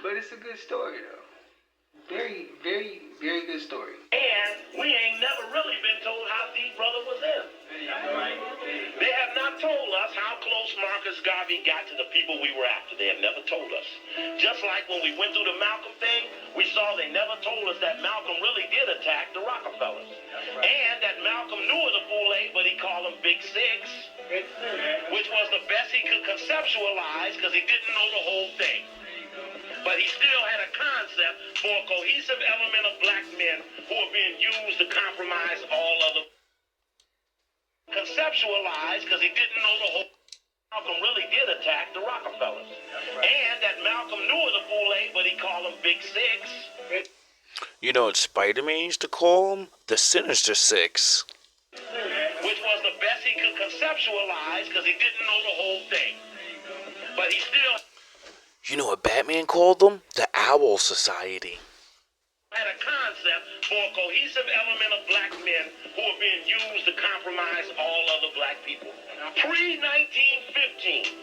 But it's a good story, though. Very, very, very good story. And we ain't never really been told how deep brother was in. They have not told us how close Marcus Garvey got to the people we were after. They have never told us. Just like when we went through the Malcolm thing, we saw they never told us that Malcolm really did attack the Rockefellers. And that Malcolm knew of the Full Eight, but he called them Big Six, which was the best he could conceptualize because he didn't know the whole thing. But he still had a concept for a cohesive element of black men who are being used to compromise all other. Conceptualize because he didn't know the whole. Malcolm really did attack the Rockefellers. And that Malcolm knew of the Full Eight, but he called them Big Six. You know what Spider-Man used to call them? The Sinister Six. Which was the best he could conceptualize because he didn't know the whole thing. But he still. You know what Batman called them? The Owl Society. Had a concept for a cohesive element of black men who are being used to compromise all other black people. Pre-1915,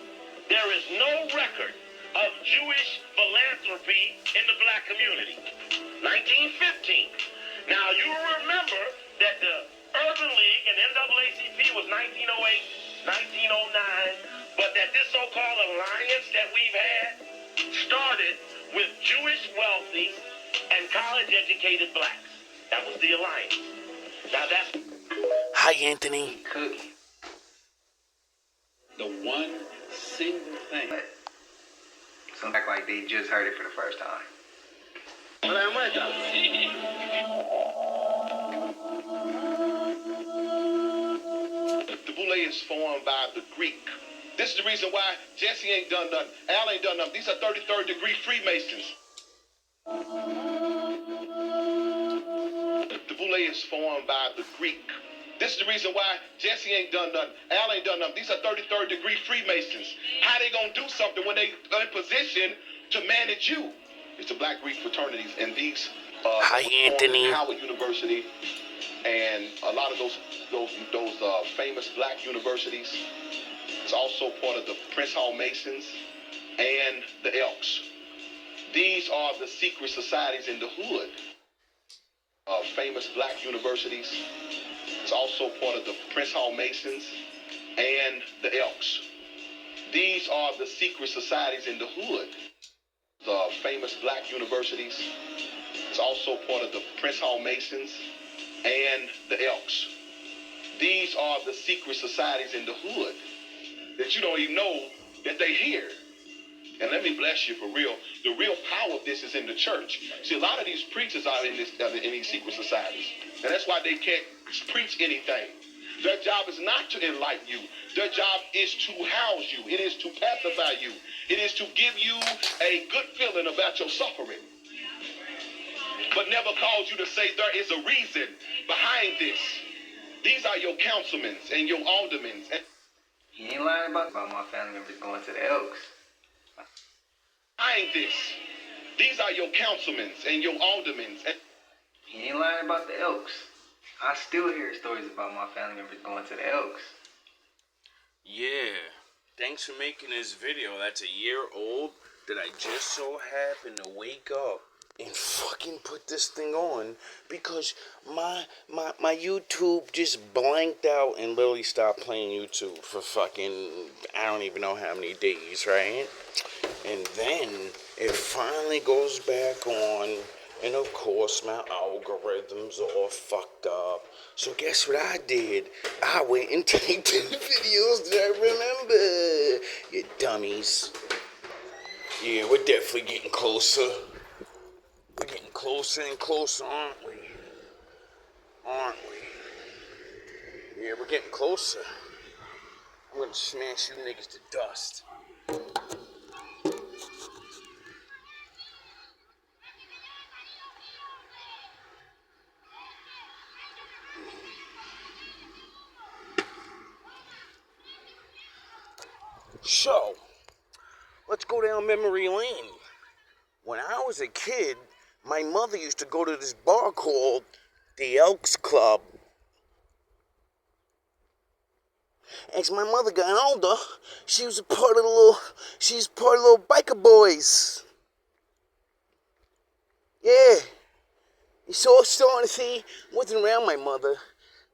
there is no record of Jewish philanthropy in the black community. 1915. Now you remember that the Urban League and NAACP was 1908, 1909, but that this so-called alliance that we've had started with Jewish wealthy and college-educated blacks. That was the alliance. Now that's... Hi, Anthony. Cookie. The one single thing. Some act like they just heard it for the first time. The Boule is formed by the Greek. This is the reason why Jesse ain't done nothing. Al ain't done nothing. These are 33rd degree Freemasons. The Boule is formed by the Greek. This is the reason why Jesse ain't done nothing. Al ain't done nothing. These are 33rd degree Freemasons. How they gonna do something when they are in position to manage you? It's the Black Greek fraternities, and these Hi, Anthony. Howard University, and a lot of those famous black universities. It's also part of the Prince Hall Masons and the Elks. These are the secret societies in the hood. Famous black universities. It's also part of the Prince Hall Masons and the Elks. These are the secret societies in the hood. The famous black universities. It's also part of the Prince Hall Masons and the Elks. These are the secret societies in the hood that you don't even know that they here. And let me bless you for real. The real power of this is in the church. See, a lot of these preachers are in these secret societies. And that's why they can't preach anything. Their job is not to enlighten you. Their job is to house you. It is to pacify you. It is to give you a good feeling about your suffering. But never cause you to say there is a reason behind this. These are your councilmen and your aldermen. He ain't lying about my family members going to the Elks. Behind this. These are your councilmen and your aldermen. He ain't lying about the Elks. I still hear stories about my family members going to the Elks. Yeah. Thanks for making this video. That's a year old that I just so happened to wake up and fucking put this thing on because my YouTube just blanked out and literally stopped playing YouTube for fucking I don't even know how many days, right? And then it finally goes back on, and of course my algorithms are all fucked up. So guess what I did? I went and typed in the videos that I remember. You dummies. Yeah, we're definitely getting closer. We're getting closer and closer, aren't we? Aren't we? Yeah, we're getting closer. I'm gonna smash you niggas to dust. So, let's go down memory lane. When I was a kid, my mother used to go to this bar called the Elks Club. As my mother got older, she was part of the little biker boys. Yeah. You saw starting to see, wasn't around my mother,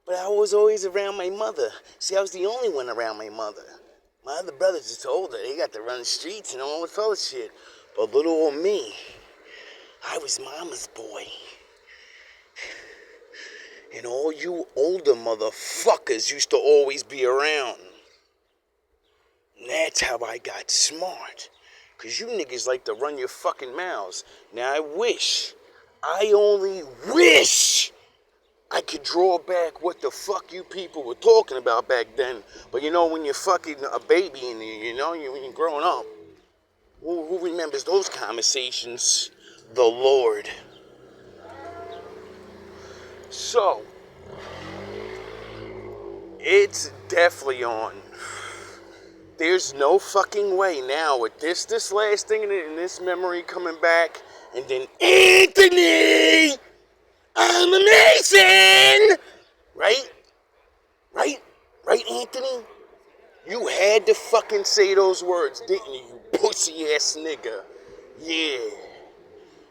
but I was always around my mother. See, I was the only one around my mother. My other brothers just older. They got to run the streets and all this other shit. But little old me, I was mama's boy. And all you older motherfuckers used to always be around. And that's how I got smart. Because you niggas like to run your fucking mouths. Now I only wish I could draw back what the fuck you people were talking about back then. But you know, when you're fucking a baby and when you're growing up, who remembers those conversations? The Lord. So, it's definitely on. There's no fucking way now with this last thing in this memory coming back, and then Anthony, I'm a Mason, right, Anthony. You had to fucking say those words, didn't you, you pussy ass nigga? Yeah,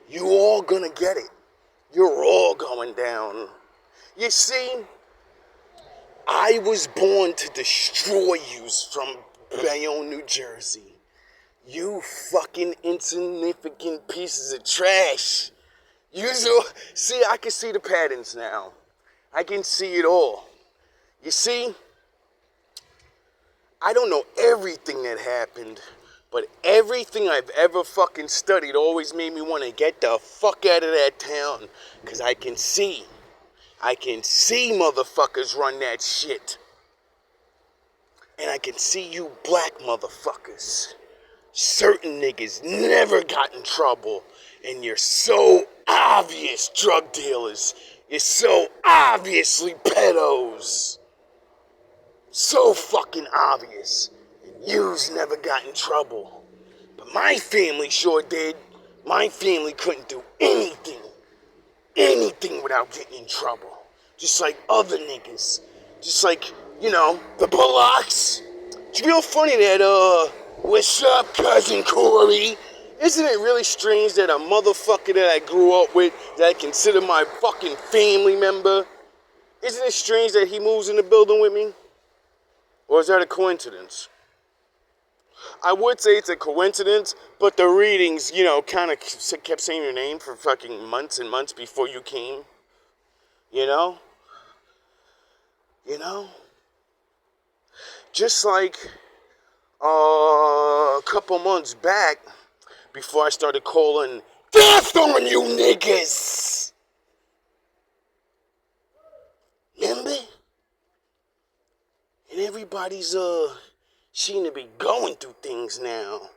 you all gonna get it. You're all going down. You see, I was born to destroy you from Bayonne, New Jersey. You fucking insignificant pieces of trash. See, I can see the patterns now. I can see it all. You see, I don't know everything that happened, but everything I've ever fucking studied always made me want to get the fuck out of that town. Because I can see motherfuckers run that shit. And I can see you black motherfuckers. Certain niggas never got in trouble. And you're so obvious drug dealers. You're so obviously pedos. So fucking obvious. And yous never got in trouble. But my family sure did. My family couldn't do anything without getting in trouble. Just like other niggas. Just like, the Bullocks. It's real funny that, what's up, cousin Corey? Isn't it really strange that a motherfucker that I grew up with, that I consider my fucking family member, isn't it strange that he moves in the building with me? Or is that a coincidence? I would say it's a coincidence, but the readings, kind of kept saying your name for fucking months and months before you came. You know? Just like a couple months back, before I started calling death on you niggas. Remember? And everybody's seem to be going through things now.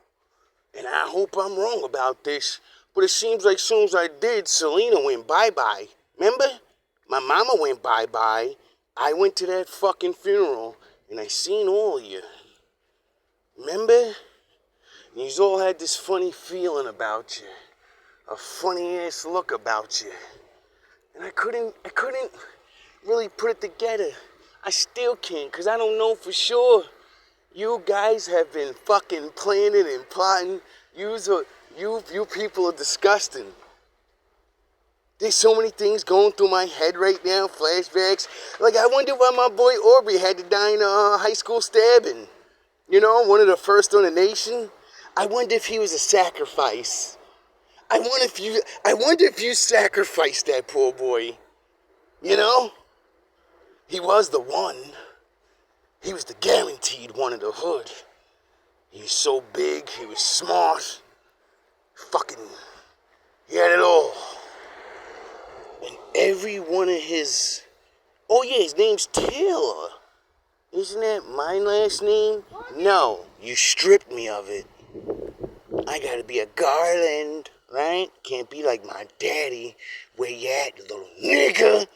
And I hope I'm wrong about this, but it seems like as soon as I did, Selena went bye-bye. Remember? My mama went bye-bye. I went to that fucking funeral, and I seen all of you. Remember? And you all had this funny feeling about you. A funny-ass look about you. And I couldn't really put it together. I still can't, because I don't know for sure. You guys have been fucking planning and plotting. You people are disgusting. There's so many things going through my head right now, flashbacks. Like, I wonder why my boy Aubrey had to die in a high school stabbing. One of the first on the nation. I wonder if he was a sacrifice. I wonder if you sacrificed that poor boy. He was the one. He was the guaranteed one in the hood. He was so big, he was smart. He had it all. And every one of his... Oh yeah, his name's Taylor. Isn't that my last name? No, you stripped me of it. I gotta be a Garland, right? Can't be like my daddy. Where you at, you little nigga?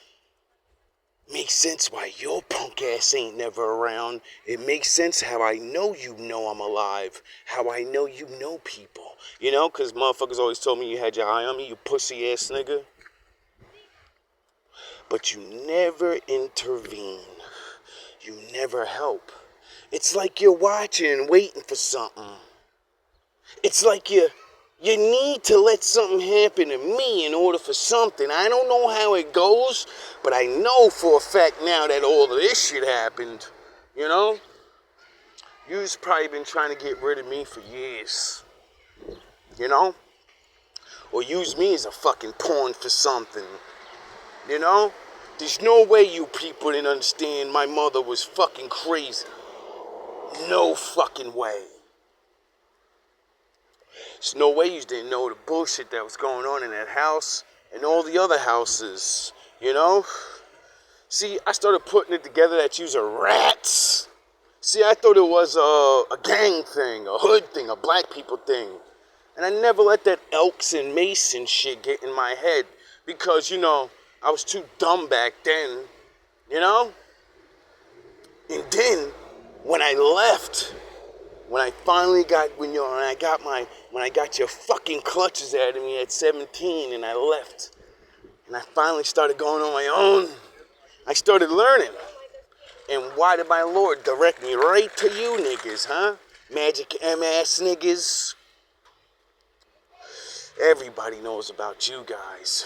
Makes sense why your punk ass ain't never around. It makes sense how I know I'm alive. How I know you know people. Because motherfuckers always told me you had your eye on me, you pussy ass nigga. But you never intervene. You never help. It's like you're watching and waiting for something. It's like You need to let something happen to me in order for something. I don't know how it goes, but I know for a fact now that all of this shit happened. You know? You've probably been trying to get rid of me for years. You know? Or use me as a fucking pawn for something. You know? There's no way you people didn't understand my mother was fucking crazy. No fucking way. There's no way you didn't know the bullshit that was going on in that house and all the other houses, you know? See, I started putting it together that yous are rats. See, I thought it was a gang thing, a hood thing, a black people thing. And I never let that Elks and Mason shit get in my head because, you know, I was too dumb back then, you know? And then, when I left, when I finally got, when I got your fucking clutches out of me at 17 and I left, and I finally started going on my own, I started learning. And why did my Lord direct me right to you niggas, huh? Magic MS niggas. Everybody knows about you guys.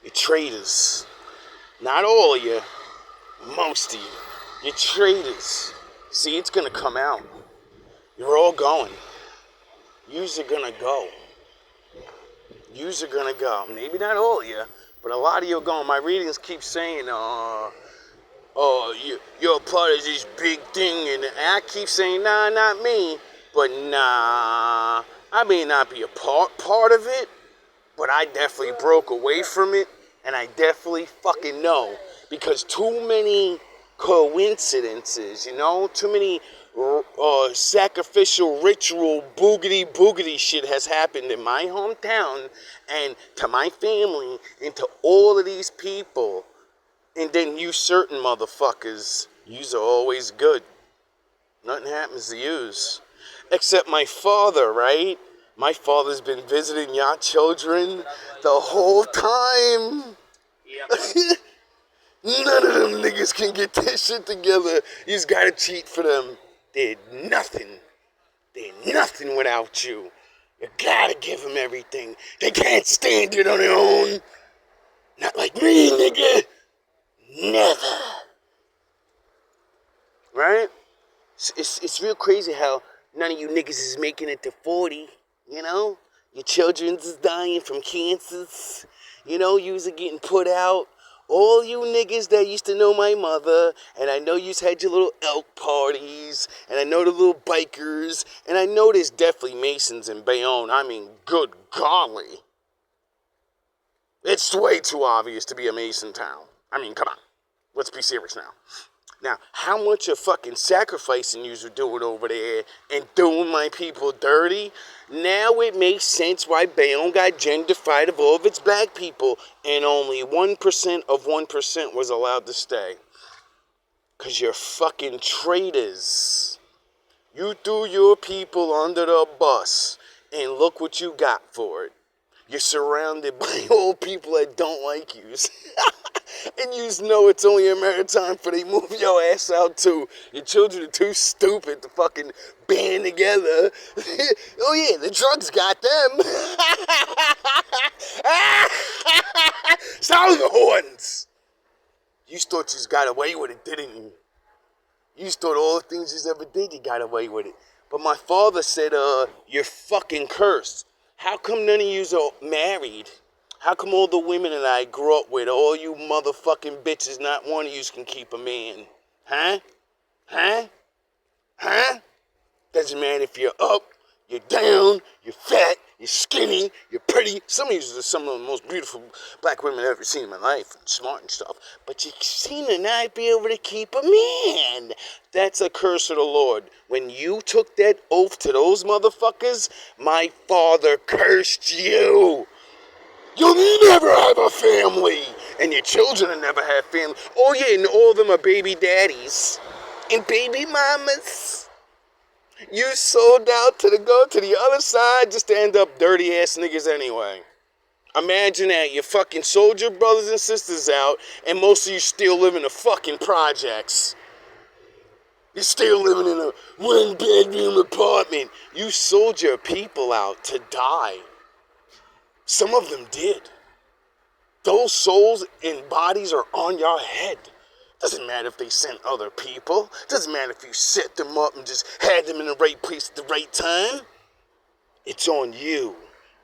You're traitors. Not all of you. Most of you. You're traitors. See, it's gonna come out. You're all going. Yous are gonna go. Yous are gonna go. Maybe not all of you, but a lot of you are going. My readings keep saying, you're a part of this big thing, and I keep saying, nah, not me. But nah, I may not be a part of it, but I definitely broke away from it, and I definitely fucking know. Because too many coincidences, you know? Too many sacrificial ritual boogity shit has happened in my hometown and to my family and to all of these people. And then you certain motherfuckers, yous are always good. Nothing happens to yous. Except my father, right? My father's been visiting y'all children the whole time. Yep. None of them niggas can get this shit together. You's gotta cheat for them. They're nothing. They're nothing without you. You gotta give them everything. They can't stand it on their own. Not like me, nigga. Never. Right? It's real crazy how none of you niggas is making it to 40, you know? Your children's is dying from cancers. You know, yous are getting put out. All you niggas that used to know my mother, and I know yous had your little elk parties, and I know the little bikers, and I know there's definitely Masons in Bayonne. I mean, good golly. It's way too obvious to be a Mason town. I mean, come on. Let's be serious now. Now, how much of fucking sacrificing yous are doing over there and doing my people dirty? Now it makes sense why Bayonne got gentrified of all of its black people and only 1% of 1% was allowed to stay. Because you're fucking traitors. You threw your people under the bus and look what you got for it. You're surrounded by old people that don't like you. And you know it's only a matter of time for they move your ass out too. Your children are too stupid to fucking band together. Oh yeah, the drugs got them. Sound the horns. You thought you got away with it, didn't you? You thought all the things you ever did, you got away with it. But my father said, you're fucking cursed. How come none of yous are married? How come all the women that I grew up with, all you motherfucking bitches, not one of yous can keep a man? Huh? Huh? Huh? Doesn't matter if you're up, you're down, you're fat, you're skinny, you're pretty. Some of yous are some of the most beautiful black women I've ever seen in my life, and smart and stuff. But you seem to not be able to keep a man. That's a curse of the Lord. When you took that oath to those motherfuckers, my father cursed you. You'll never have a family. And your children will never have family. Oh yeah, and all of them are baby daddies. And baby mamas. You sold out to go to the other side just to end up dirty ass niggas anyway. Imagine that. You fucking sold your brothers and sisters out and most of you still live in the fucking projects. You're still living in a one-bedroom apartment. You sold your people out to die. Some of them did. Those souls and bodies are on your head. Doesn't matter if they sent other people. Doesn't matter if you set them up and just had them in the right place at the right time. It's on you.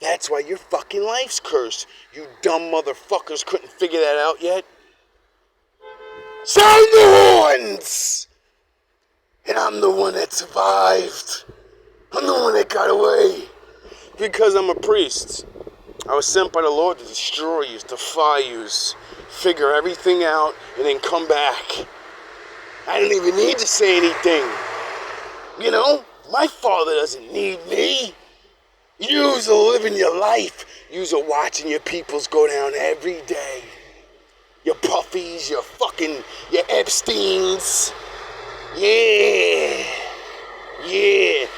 That's why your fucking life's cursed. You dumb motherfuckers couldn't figure that out yet. Sound the horns! And I'm the one that survived. I'm the one that got away. Because I'm a priest. I was sent by the Lord to destroy you, defy you, figure everything out, and then come back. I didn't even need to say anything. You know, my Father doesn't need me. You's a living your life. You's a watching your peoples go down every day. Your Puffies, your Epsteins. Yeah.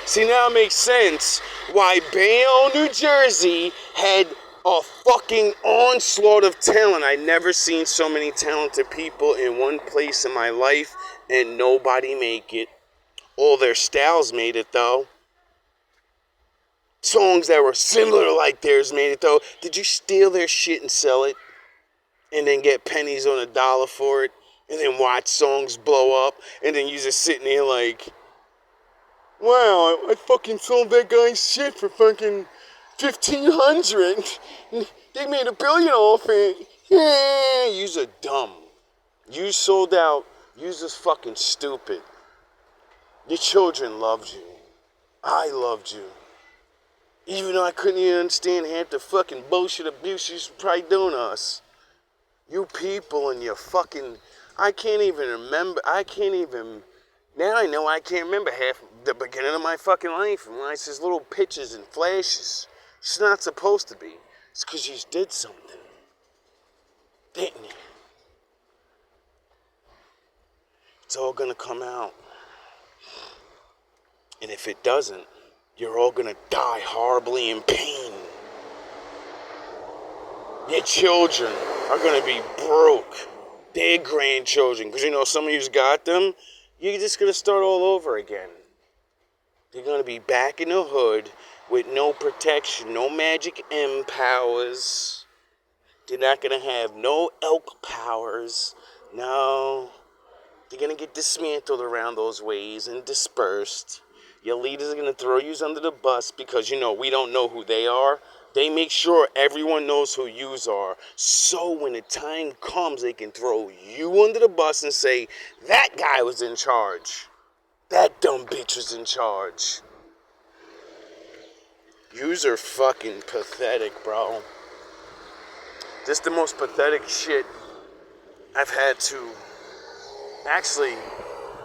See, now it makes sense why Bayonne, New Jersey had a fucking onslaught of talent. I never seen so many talented people in one place in my life, and nobody make it. All their styles made it, though. Songs that were similar like theirs made it, though. Did you steal their shit and sell it? And then get pennies on a dollar for it? And then watch songs blow up? And then you just sitting there like, wow, I fucking sold that guy's shit for fucking $1,500. They made $1 billion off it. Yeah, you's a dumb. You sold out. You's just fucking stupid. Your children loved you. I loved you. Even though I couldn't even understand half the fucking bullshit abuse you probably doing to us. You people and your fucking... I can't even remember. Now I know I can't remember half the beginning of my fucking life. And when it's just little pictures and flashes. It's not supposed to be. It's because you did something. Didn't you? It's all gonna come out. And if it doesn't, you're all gonna die horribly in pain. Your children are gonna be broke. Their grandchildren, because you know some of you's got them. You're just gonna start all over again. They're gonna be back in the hood with no protection, no magic M powers. They're not gonna have no elk powers. No. They're gonna get dismantled around those ways and dispersed. Your leaders are gonna throw you under the bus because, you know, we don't know who they are. They make sure everyone knows who yous are. So when the time comes, they can throw you under the bus and say, that guy was in charge. That dumb bitch was in charge. Yous are fucking pathetic, bro. This is the most pathetic shit I've had to actually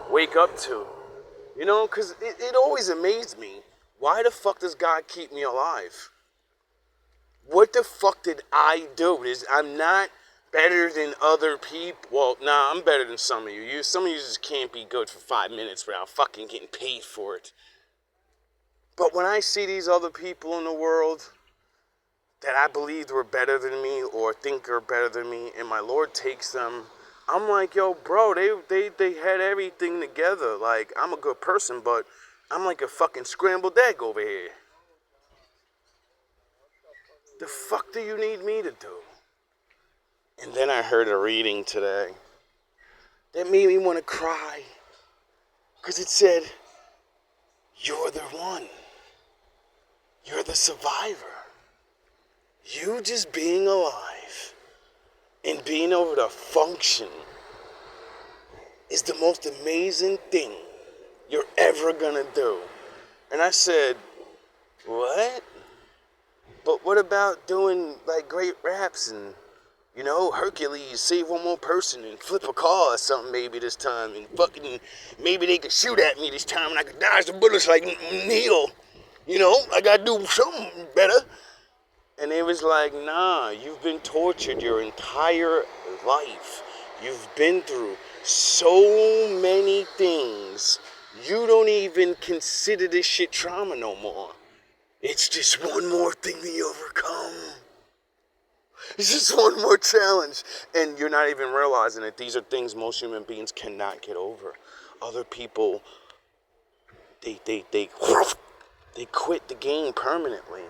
wake up to. You know, because it always amazed me. Why the fuck does God keep me alive? What the fuck did I do? I'm not better than other people. Well, nah, I'm better than some of you. Some of you just can't be good for 5 minutes without fucking getting paid for it. But when I see these other people in the world that I believed were better than me or think are better than me, and my Lord takes them, I'm like, yo, bro, they had everything together. Like, I'm a good person, but I'm like a fucking scrambled egg over here. The fuck do you need me to do? And then I heard a reading today that made me want to cry. Because it said, you're the one. You're the survivor. You just being alive and being able to function is the most amazing thing you're ever gonna do. And I said, what? But what about doing like great raps and, you know, Hercules, save one more person and flip a car or something maybe this time, and fucking maybe they could shoot at me this time and I could dodge the bullets like Neil. You know, I gotta do something better. And it was like, nah, you've been tortured your entire life. You've been through so many things. You don't even consider this shit trauma no more. It's just one more thing to overcome. It's just one more challenge. And you're not even realizing that these are things most human beings cannot get over. Other people, they quit the game permanently.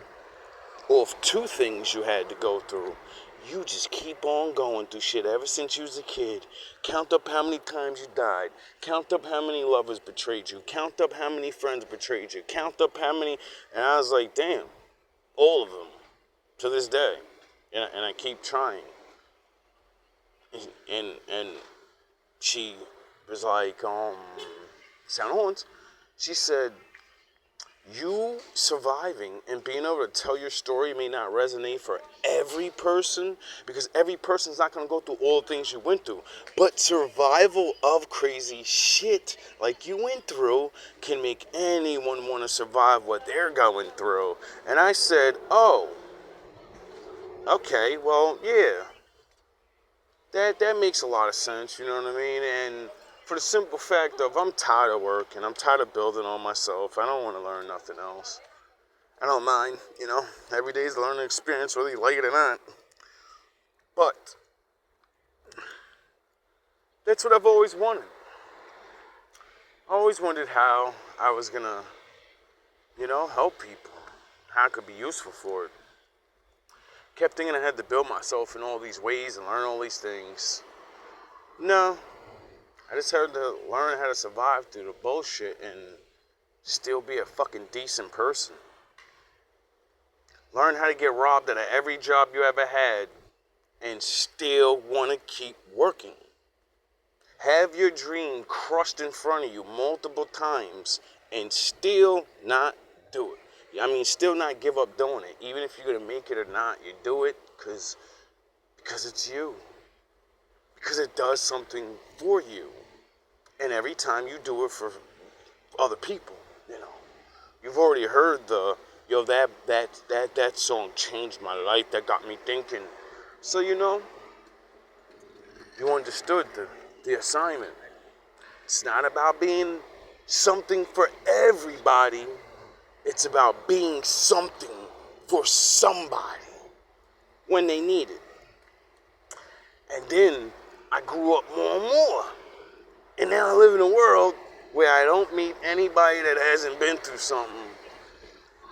Or if two things you had to go through, you just keep on going through shit ever since you was a kid. Count up how many times you died. Count up how many lovers betrayed you. Count up how many friends betrayed you. Count up how many, and I was like, damn, all of them, to this day. And I keep trying. And she was like, sound horns. She said, you surviving and being able to tell your story may not resonate for every person, because every person's not going to go through all the things you went through. But survival of crazy shit like you went through can make anyone want to survive what they're going through. And I said, oh, okay, well, yeah. That makes a lot of sense, you know what I mean? And for the simple fact of I'm tired of work and I'm tired of building on myself. I don't want to learn nothing else. I don't mind, you know. Every day is a learning experience, whether you like it or not. But that's what I've always wanted. I always wondered how I was going to, you know, help people. How I could be useful for it. Kept thinking I had to build myself in all these ways and learn all these things. No. I just had to learn how to survive through the bullshit and still be a fucking decent person. Learn how to get robbed out of every job you ever had and still want to keep working. Have your dream crushed in front of you multiple times and still not do it. I mean, still not give up doing it. Even if you're going to make it or not, you do it because it's you. Because it does something for you. And every time you do it for other people, you know. You've already heard that song changed my life. That got me thinking. So, you know, you understood the assignment. It's not about being something for everybody. It's about being something for somebody when they need it. And then I grew up more and more. And now I live in a world where I don't meet anybody that hasn't been through something.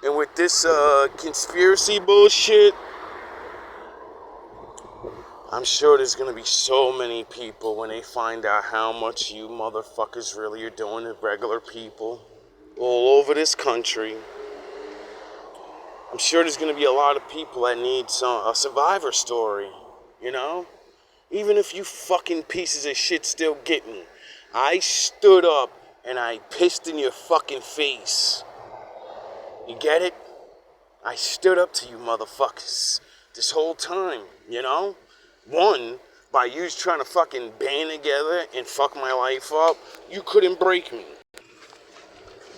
And with this conspiracy bullshit, I'm sure there's going to be so many people when they find out how much you motherfuckers really are doing to regular people all over this country. I'm sure there's going to be a lot of people that need a survivor story, you know? Even if you fucking pieces of shit still get me. I stood up and I pissed in your fucking face. You get it? I stood up to you motherfuckers this whole time, you know? One, by you trying to fucking band together and fuck my life up, you couldn't break me.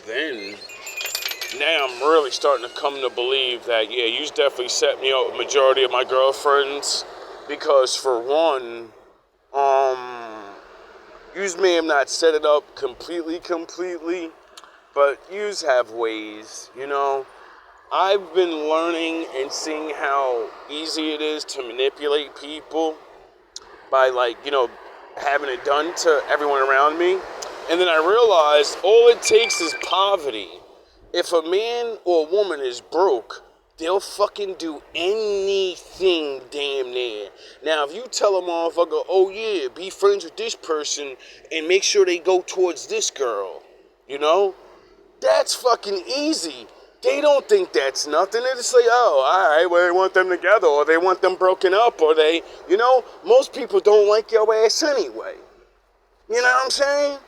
Then, now I'm really starting to come to believe that, yeah, you definitely set me up with majority of my girlfriends. Because for one, yous may have not set it up completely, but yous have ways, you know. I've been learning and seeing how easy it is to manipulate people by, like, you know, having it done to everyone around me. And then I realized all it takes is poverty. If a man or a woman is broke, they'll fucking do anything damn near. Now, if you tell a motherfucker, oh yeah, be friends with this person and make sure they go towards this girl, you know, that's fucking easy. They don't think that's nothing. They just say, oh, all right, well, they want them together, or they want them broken up, or they, you know, most people don't like your ass anyway. You know what I'm saying?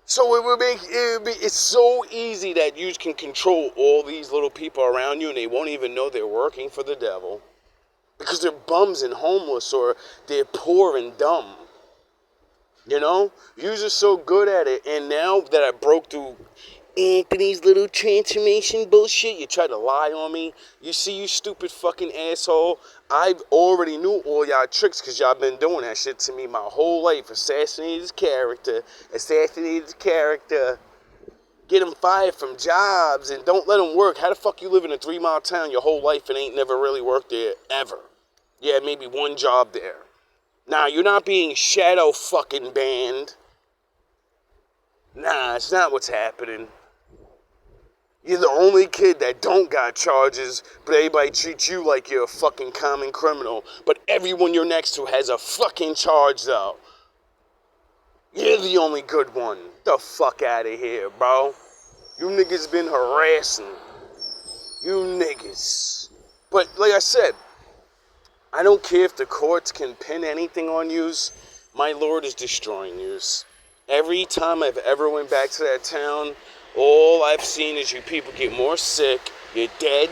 So it's so easy that you can control all these little people around you, and they won't even know they're working for the devil. Because they're bums and homeless, or they're poor and dumb. You know? You're just so good at it, and now that I broke through Anthony's little transformation bullshit, you try to lie on me. You see, you stupid fucking asshole. I already knew all y'all tricks because y'all been doing that shit to me my whole life. Assassinated his character. Get him fired from jobs and don't let him work. How the fuck you live in a 3-mile town your whole life and ain't never really worked there ever? Yeah, maybe one job there. Now, you're not being shadow fucking banned. Nah, it's not what's happening. You're the only kid that don't got charges, but everybody treats you like you're a fucking common criminal. But everyone you're next to has a fucking charge, though. You're the only good one. The fuck out of here, bro. You niggas been harassing. You niggas. But like I said, I don't care if the courts can pin anything on yous. My lord is destroying yous. Every time I've ever went back to that town, all I've seen is you people get more sick, you're dead,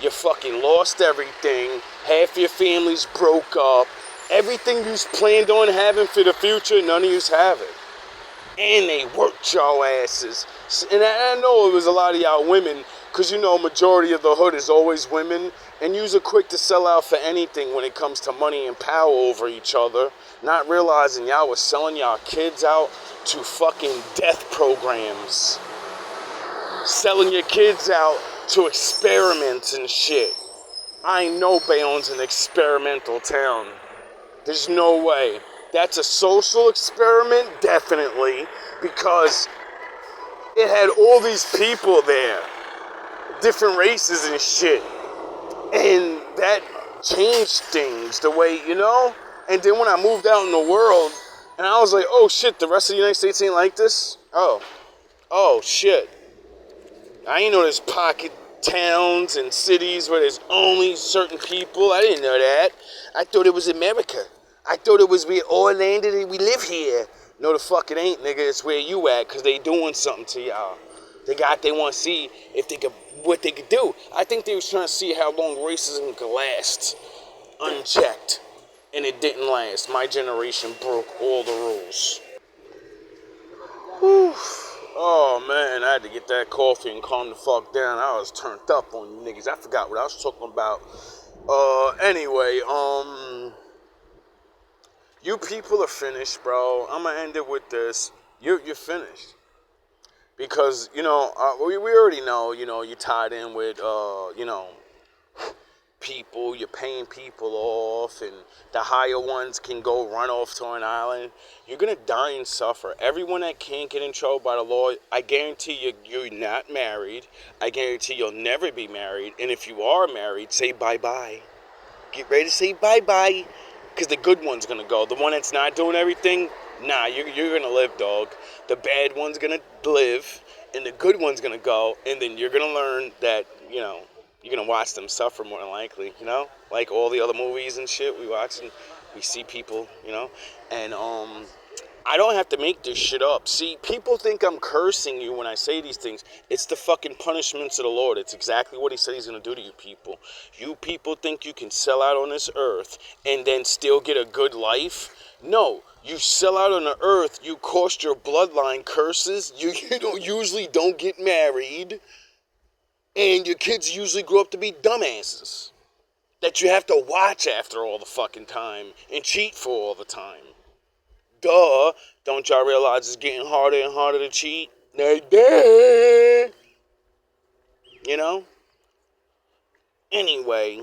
you fucking lost everything, half your families broke up, everything you planned on having for the future, none of yous have it. And they worked y'all asses. And I know it was a lot of y'all women, because you know majority of the hood is always women, and yous are quick to sell out for anything when it comes to money and power over each other, not realizing y'all was selling y'all kids out to fucking death programs. Selling your kids out to experiments and shit. I know Bayonne's an experimental town. There's no way. That's a social experiment, definitely, because it had all these people there, different races and shit, and that changed things the way, you know? And then when I moved out in the world, and I was like, oh shit, the rest of the United States ain't like this? Oh shit. I ain't know there's pocket towns and cities where there's only certain people. I didn't know that. I thought it was America. I thought it was we all landed and we live here. No, the fuck it ain't, nigga. It's where you at, because they doing something to y'all. They want to see if they could, what they could do. I think they was trying to see how long racism could last unchecked. And it didn't last. My generation broke all the rules. Whew. Oh man, I had to get that coffee and calm the fuck down. I was turned up on you niggas. I forgot what I was talking about. Anyway, you people are finished, bro. I'm gonna end it with this. You're finished. Because, you know, we already know, you know, you're tied in with, you know, people, you're paying people off, and the higher ones can go run off to an island. You're gonna die and suffer. Everyone that can't get in trouble by the law, I guarantee you're not married. I guarantee you'll never be married. And if you are married, say bye-bye. Get ready to say bye-bye, because the good one's gonna go. The one that's not doing everything, nah, you're gonna live, dog. The bad one's gonna live, and the good one's gonna go, and then you're gonna learn that, you know, you're going to watch them suffer more than likely, you know? Like all the other movies and shit we watch, and we see people, you know? And, I don't have to make this shit up. See, people think I'm cursing you when I say these things. It's the fucking punishments of the Lord. It's exactly what he said he's going to do to you people. You people think you can sell out on this earth and then still get a good life? No. You sell out on the earth, you cost your bloodline curses, you usually don't get married, and your kids usually grow up to be dumbasses that you have to watch after all the fucking time and cheat for all the time. Duh. Don't y'all realize it's getting harder and harder to cheat? You know? Anyway,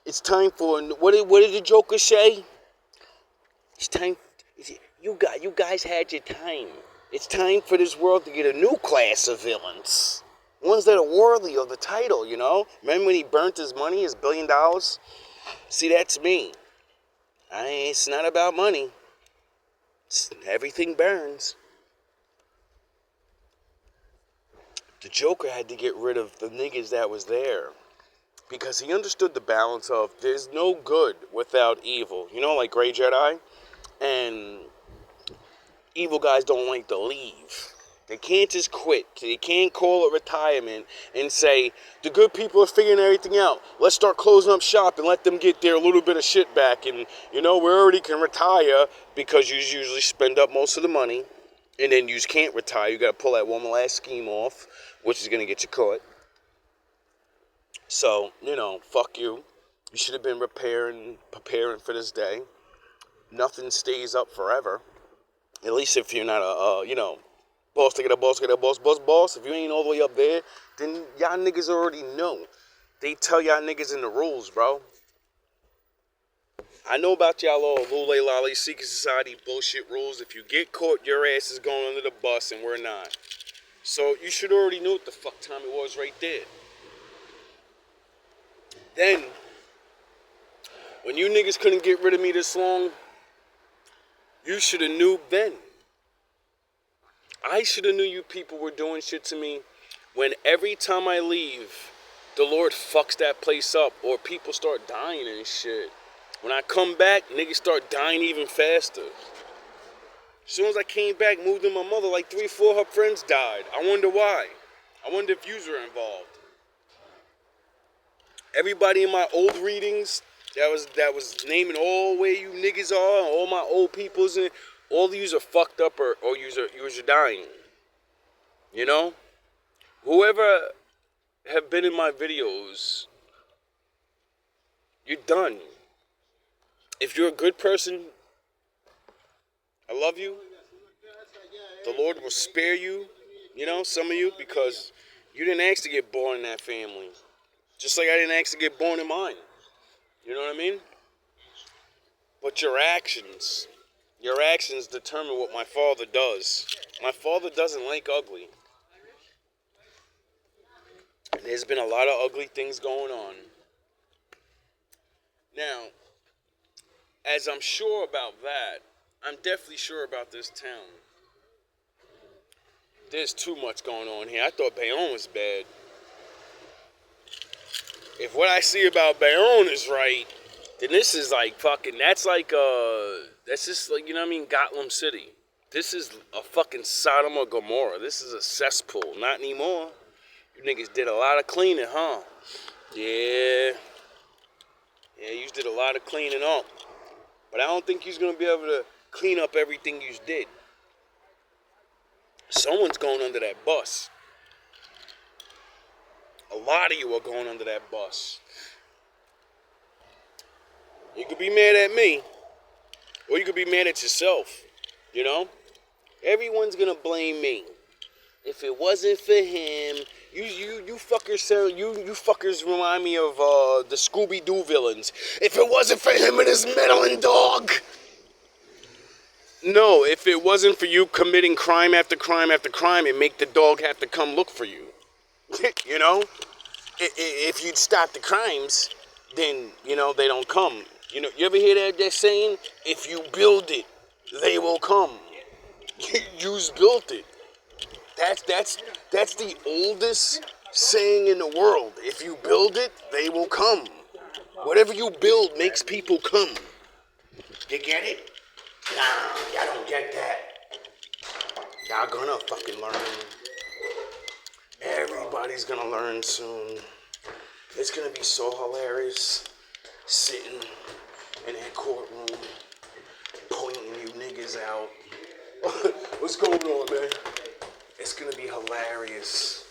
it's time for, what did the Joker say? It's time, you guys had your time. It's time for this world to get a new class of villains. Ones that are worthy of the title, you know? Remember when he burnt his money, his $1 billion? See, that's me. It's not about money. Everything burns. The Joker had to get rid of the niggas that was there, because he understood the balance of there's no good without evil. You know, like Grey Jedi? And evil guys don't like to leave. They can't just quit. They can't call it retirement and say, the good people are figuring everything out. Let's start closing up shop and let them get their little bit of shit back. And, you know, we already can retire, because you usually spend up most of the money. And then you can't retire. You got to pull that one last scheme off, which is going to get you caught. So, you know, fuck you. You should have been preparing for this day. Nothing stays up forever. At least if you're not a you know, boss to get a boss, boss. If you ain't all the way up there, then y'all niggas already know. They tell y'all niggas in the rules, bro. I know about y'all all Lule Lolly Secret Society bullshit rules. If you get caught, your ass is going under the bus, and we're not. So you should already know what the fuck time it was right there. Then, when you niggas couldn't get rid of me this long, you should have knew then. I should have knew you people were doing shit to me when every time I leave, the Lord fucks that place up or people start dying and shit. When I come back, niggas start dying even faster. As soon as I came back, moved in my mother, like 3 or 4 of her friends died. I wonder why. I wonder if yous were involved. Everybody in my old readings that was naming all where you niggas are, and all my old peoples, and all of yous are fucked up or yous are dying. You know? Whoever have been in my videos, you're done. If you're a good person, I love you. The Lord will spare you, you know, some of you, because you didn't ask to get born in that family. Just like I didn't ask to get born in mine. You know what I mean? But your actions determine what my father does. My father doesn't like ugly. And there's been a lot of ugly things going on. Now, as I'm sure about that, I'm definitely sure about this town. There's too much going on here. I thought Bayonne was bad. If what I see about Bayonne is right, then this is like fucking, that's just like, you know what I mean, Gotham City. This is a fucking Sodom or Gomorrah. This is a cesspool. Not anymore. You niggas did a lot of cleaning, huh? Yeah. Yeah, you did a lot of cleaning up. But I don't think you's gonna be able to clean up everything you did. Someone's going under that bus. A lot of you are going under that bus. You could be mad at me, or you could be mad at yourself. You know? Everyone's gonna blame me. If it wasn't for him, you fuckers remind me of the Scooby-Doo villains. If it wasn't for him and his meddling dog. No, if it wasn't for you committing crime after crime after crime, and make the dog have to come look for you. You know? If you'd stop the crimes, then, you know, they don't come. You know, you ever hear that saying? If you build it, they will come. You's built it. That's the oldest saying in the world. If you build it, they will come. Whatever you build makes people come. You get it? Nah, y'all don't get that. Y'all gonna fucking learn. Everybody's gonna learn soon. It's gonna be so hilarious sitting in that courtroom, pointing you niggas out. What's going on, man? It's gonna be hilarious.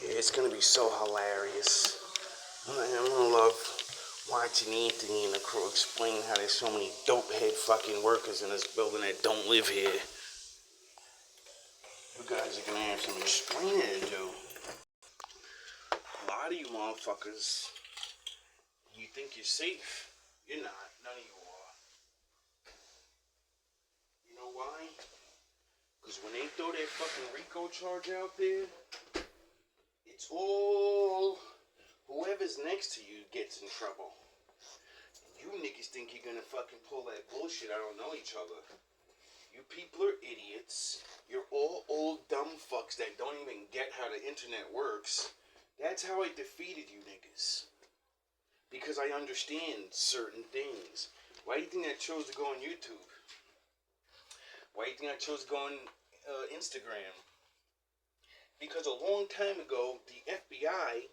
Yeah, it's gonna be so hilarious. I'm gonna love watching Anthony and the crew explain how there's so many dope-head fucking workers in this building that don't live here. You guys are gonna have some explaining to do. A lot of you motherfuckers, you think you're safe. You're not. None of you are. You know why? Because when they throw that fucking RICO charge out there, it's all whoever's next to you gets in trouble. You niggas think you're gonna fucking pull that bullshit. I don't know each other. You people are idiots. You're all old dumb fucks that don't even get how the internet works. That's how I defeated you niggas. Because I understand certain things. Why do you think I chose to go on YouTube? Why do you think I chose to go on Instagram? Because a long time ago, the FBI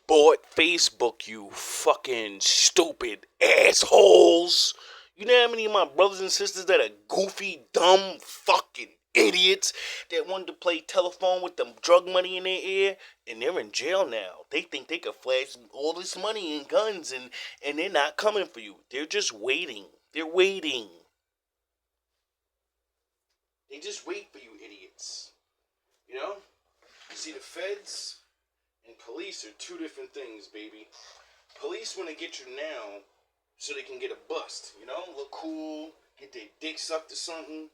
bought Facebook, you fucking stupid assholes. You know how many of my brothers and sisters that are goofy, dumb, fucking idiots that wanted to play telephone with the drug money in their ear, and they're in jail now. They think they could flash all this money and guns, and they're not coming for you. They're just waiting. They're waiting. They just wait for you idiots. You know? You see, the feds and police are two different things, baby. Police want to get you now so they can get a bust, you know? Look cool, get their dick sucked or something.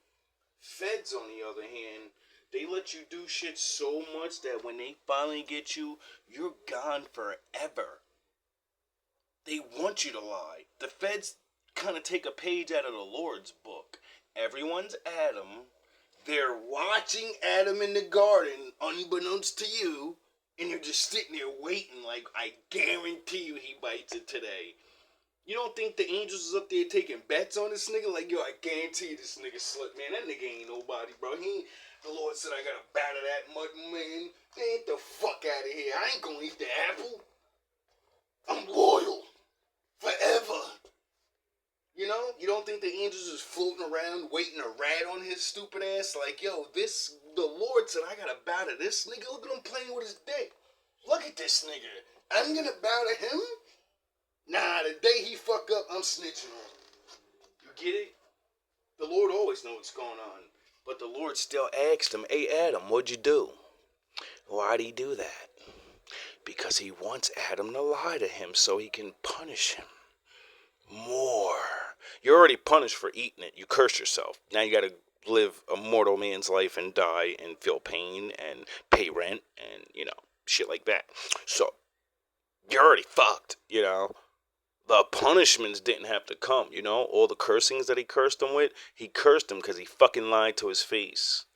Feds, on the other hand, they let you do shit so much that when they finally get you, you're gone forever. They want you to lie. The feds kind of take a page out of the Lord's book. Everyone's Adam. They're watching Adam in the garden, unbeknownst to you, and you're just sitting there waiting like, I guarantee you he bites it today. You don't think the angels is up there taking bets on this nigga? Like, yo, I guarantee you this nigga slipped, man. That nigga ain't nobody, bro. The Lord said I gotta batter that mud, man. Get the fuck out of here. I ain't gonna eat the apple. I'm loyal. Forever. You know? You don't think the angels is floating around waiting a rat on his stupid ass? Like, yo, the Lord said I gotta bow to this nigga. Look at him playing with his dick. Look at this nigga. I'm gonna bow to him? Nah, the day he fuck up, I'm snitching on him. You get it? The Lord always knows what's going on. But the Lord still asked him, hey, Adam, what'd you do? Why'd he do that? Because he wants Adam to lie to him so he can punish him more. You're already punished for eating it. You cursed yourself. Now you gotta live a mortal man's life and die and feel pain and pay rent and, you know, shit like that. So, you're already fucked, you know. The punishments didn't have to come, you know. All the cursings that he cursed him with, he cursed him because he fucking lied to his face.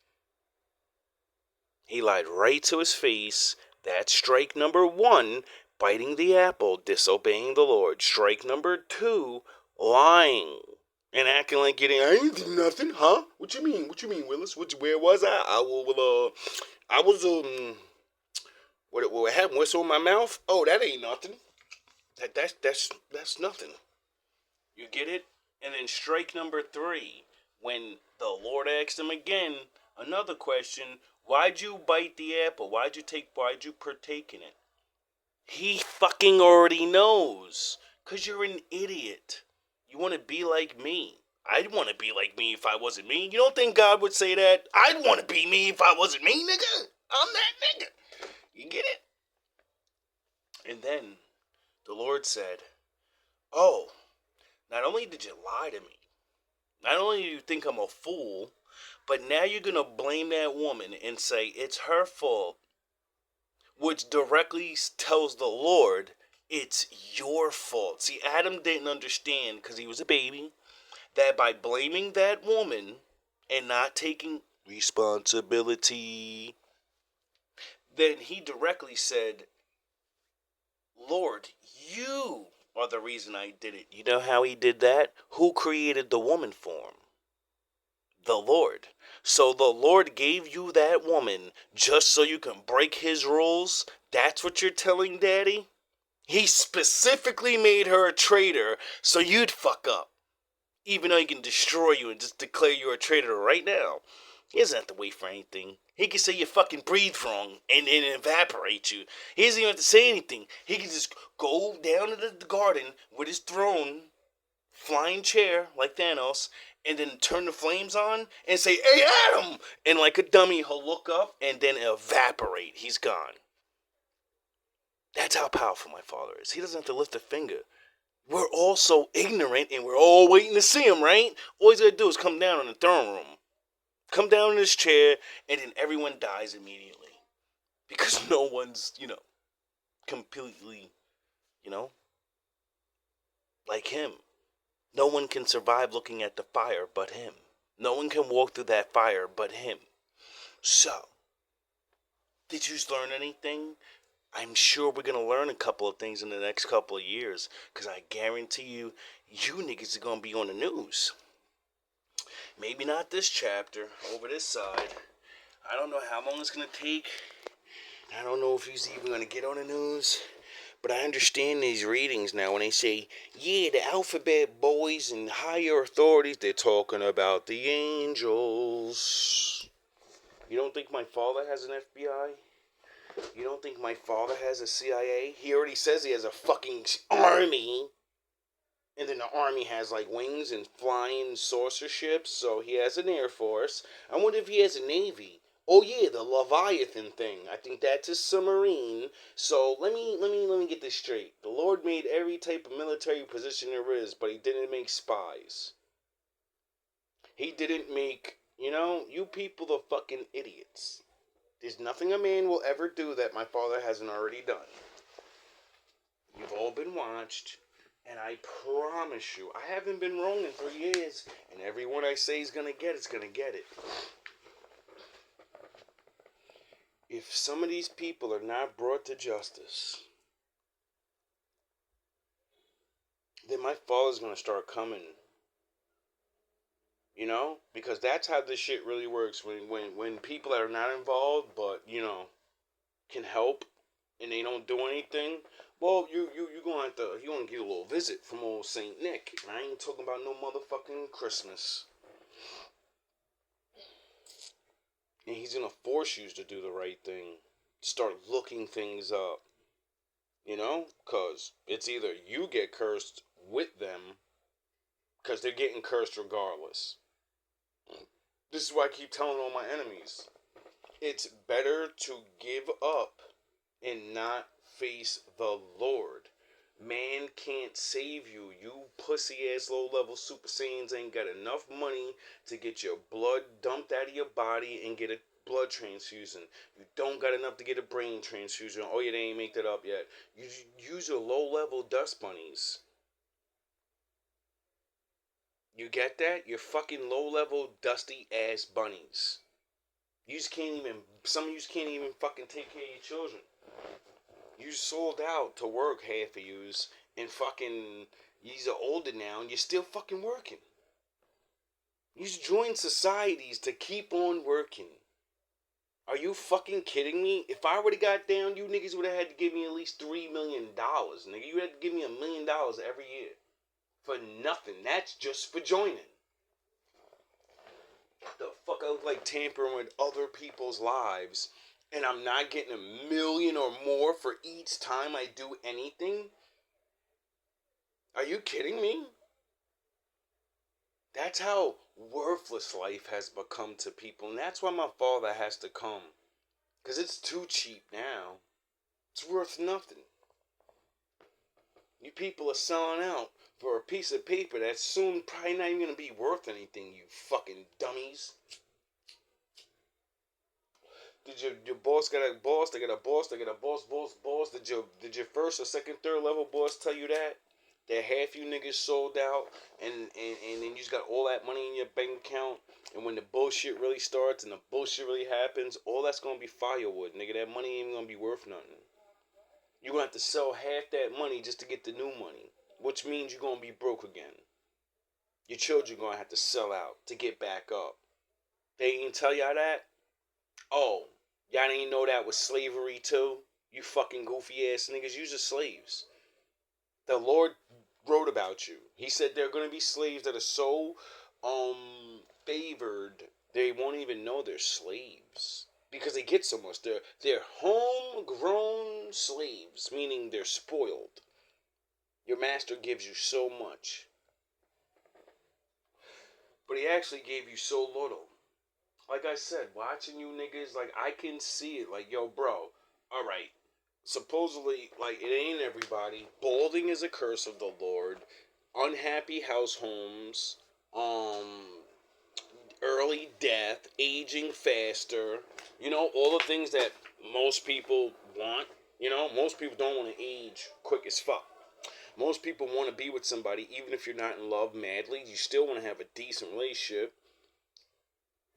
He lied right to his face. That's strike number 1, biting the apple, disobeying the Lord. Strike number 2, lying and acting like I ain't do nothing, huh? What you mean, Willis? Where was I? What happened? Whistle in my mouth? Oh, that ain't nothing. That's nothing. You get it? And then strike number 3, when the Lord asked him again, another question, why'd you bite the apple? Why'd you partake in it? He fucking already knows. 'Cause you're an idiot. You want to be like me. I'd want to be like me if I wasn't me. You don't think God would say that? I'd want to be me if I wasn't me, nigga. I'm that nigga. You get it? And then the Lord said, oh, not only did you lie to me, not only do you think I'm a fool, but now you're going to blame that woman and say it's her fault, which directly tells the Lord it's your fault. See, Adam didn't understand, because he was a baby, that by blaming that woman and not taking responsibility, then he directly said, Lord, you are the reason I did it. You know how he did that? Who created the woman form? The Lord. So the Lord gave you that woman just so you can break his rules? That's what you're telling Daddy? He specifically made her a traitor so you'd fuck up. Even though he can destroy you and just declare you a traitor right now. He doesn't have to wait for anything. He can say you fucking breathe wrong and evaporate you. He doesn't even have to say anything. He can just go down to the garden with his throne, flying chair like Thanos, and then turn the flames on and say, hey, Adam! And like a dummy, he'll look up and then evaporate. He's gone. That's how powerful my Father is. He doesn't have to lift a finger. We're all so ignorant and we're all waiting to see him, right? All he's got to do is come down in the throne room. Come down in his chair, and then everyone dies immediately. Because no one's, completely, like him. No one can survive looking at the fire but him. No one can walk through that fire but him. So, did you learn anything? I'm sure we're going to learn a couple of things in the next couple of years. Because I guarantee you niggas are going to be on the news. Maybe not this chapter, over this side. I don't know how long it's going to take. I don't know if he's even going to get on the news. But I understand these readings now when they say, yeah, the alphabet boys and higher authorities, they're talking about the angels. You don't think my father has an FBI? You don't think my father has a CIA? He already says he has a fucking army. And then the army has like wings and flying saucer ships. So he has an air force. I wonder if he has a navy. Oh yeah, the Leviathan thing. I think that's a submarine. So let me get this straight. The Lord made every type of military position there is, but he didn't make spies. He didn't make, you people are fucking idiots. There's nothing a man will ever do that my father hasn't already done. You've all been watched, and I promise you, I haven't been wrong in 3 years, and everyone I say is gonna get it's gonna get it. If some of these people are not brought to justice, then my father's gonna start coming. Because that's how this shit really works. When people that are not involved, but can help, and they don't do anything. Well, you gonna get a little visit from old Saint Nick, and I ain't talking about no motherfucking Christmas. And he's gonna force you to do the right thing, to start looking things up. Cause it's either you get cursed with them, cause they're getting cursed regardless. This is why I keep telling all my enemies, it's better to give up and not face the Lord. Man can't save you. You pussy ass low level Super Saiyans ain't got enough money to get your blood dumped out of your body and get a blood transfusion. You don't got enough to get a brain transfusion. Oh yeah, they ain't make that up yet. You use your low level dust bunnies. You get that? You're fucking low-level, dusty-ass bunnies. Some of you can't even fucking take care of your children. You sold out to work, half of yous, and fucking, yous are older now, and you're still fucking working. You joined societies to keep on working. Are you fucking kidding me? If I would've got down, you niggas would've had to give me at least $3 million, nigga. You had to give me $1 million every year. For nothing. That's just for joining. The fuck I look like tampering with other people's lives, and I'm not getting $1 million or more for each time I do anything? Are you kidding me? That's how worthless life has become to people, and that's why my father has to come. Because it's too cheap now. It's worth nothing. You people are selling out for a piece of paper that's soon probably not even going to be worth anything, you fucking dummies. Did your boss got a boss? They got a boss. They got a boss. Did your first or second, third level boss tell you that? That half you niggas sold out, and then you just got all that money in your bank account, and when the bullshit really starts and the bullshit really happens, all that's gonna be firewood, nigga. That money ain't gonna be worth nothing. You're gonna have to sell half that money just to get the new money, which means you're gonna be broke again. Your children gonna have to sell out to get back up. They ain't tell y'all that? Oh, y'all didn't know that was slavery too? You fucking goofy ass niggas, you're just slaves. The Lord wrote about you. He said there are going to be slaves that are so favored they won't even know they're slaves because they get so much. They're homegrown slaves, meaning they're spoiled. Your master gives you so much, but he actually gave you so little. Like I said, watching you niggas, like I can see it. Like, yo, bro, all right. Supposedly, like, it ain't everybody. Balding is a curse of the Lord. Unhappy house homes. Early death. Aging faster. All the things that most people want. Most people don't want to age quick as fuck. Most people want to be with somebody, even if you're not in love madly. You still want to have a decent relationship.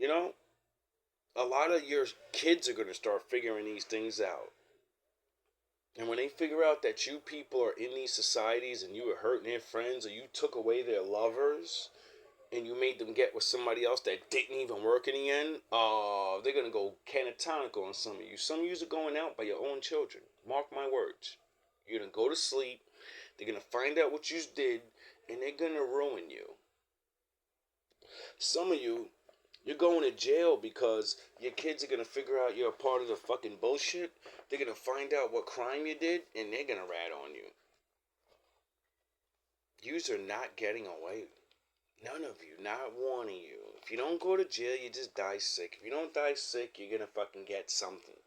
A lot of your kids are going to start figuring these things out. And when they figure out that you people are in these societies and you were hurting their friends or you took away their lovers and you made them get with somebody else that didn't even work in the end, they're going to go catatonic on some of you. Some of you are going out by your own children. Mark my words. You're going to go to sleep. They're going to find out what you did and they're going to ruin you. Some of you, you're going to jail because your kids are going to figure out you're a part of the fucking bullshit. They're going to find out what crime you did, and they're going to rat on you. Yous are not getting away. None of you, not one of you. If you don't go to jail, you just die sick. If you don't die sick, you're gonna fucking get something.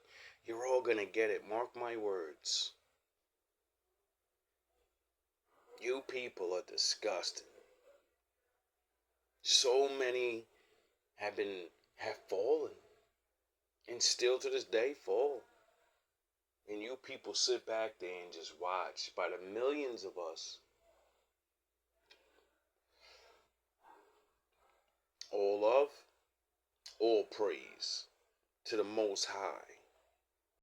You're all gonna get it. Mark my words. You people are disgusting. So many have fallen. And still to this day fall. And you people sit back there and just watch. By the millions of us. All love, all praise to the Most High.